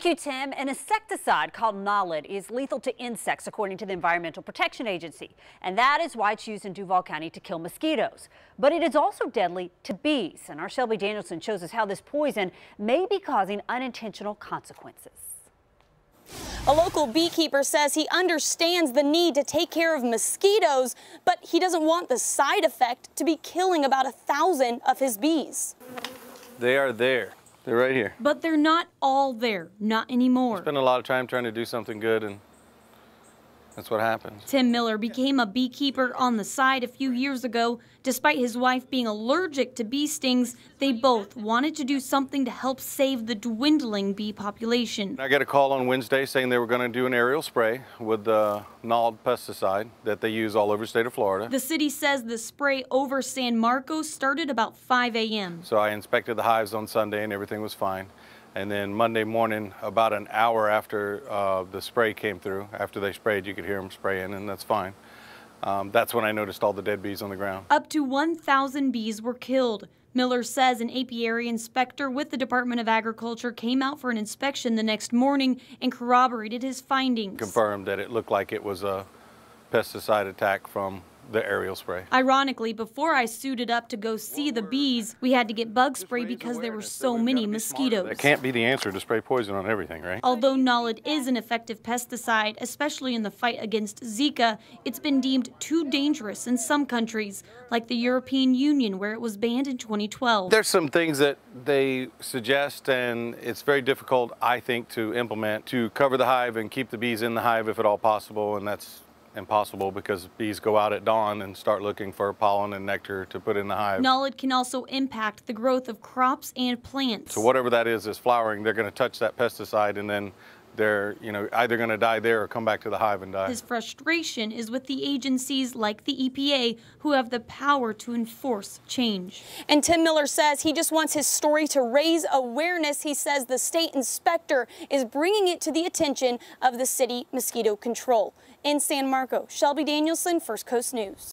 Thank you, Tim. An insecticide called Knowledge is lethal to insects, according to the Environmental Protection Agency. And that is why it's used in Duval County to kill mosquitoes. But it is also deadly to bees. And our Shelby Danielson shows us how this poison may be causing unintentional consequences. A local beekeeper says he understands the need to take care of mosquitoes, but he doesn't want the side effect to be killing about 1,000 of his bees. They are there. They're right here. But they're not all there, not anymore. I spent a lot of time trying to do something good, and that's what happens. Tim Miller became a beekeeper on the side a few years ago. Despite his wife being allergic to bee stings, they both wanted to do something to help save the dwindling bee population. I got a call on Wednesday saying they were going to do an aerial spray with the Knowledge pesticide that they use all over the state of Florida. The city says the spray over San Marcos started about 5 a.m. So I inspected the hives on Sunday and everything was fine. And then Monday morning, about an hour after the spray came through, after they sprayed, you could hear them spraying, and that's fine. That's when I noticed all the dead bees on the ground. Up to 1,000 bees were killed. Miller says an apiary inspector with the Department of Agriculture came out for an inspection the next morning and corroborated his findings. Confirmed that it looked like it was a pesticide attack from the aerial spray. Ironically, before I suited up to go see the bees, we had to get bug spray because there were so many mosquitoes. That can't be the answer to spray poison on everything, right? Although Knowledge is an effective pesticide, especially in the fight against Zika, it's been deemed too dangerous in some countries, like the European Union, where it was banned in 2012. There's some things that they suggest, and it's very difficult, I think, to implement to cover the hive and keep the bees in the hive if at all possible, and that's impossible because bees go out at dawn and start looking for pollen and nectar to put in the hive. Knowledge can also impact the growth of crops and plants. So whatever that is flowering, they're going to touch that pesticide, and then they're either going to die there or come back to the hive and die. His frustration is with the agencies like the EPA who have the power to enforce change. And Tim Miller says he just wants his story to raise awareness. He says the state inspector is bringing it to the attention of the city mosquito control. In San Marcos, Shelby Danielson, First Coast News.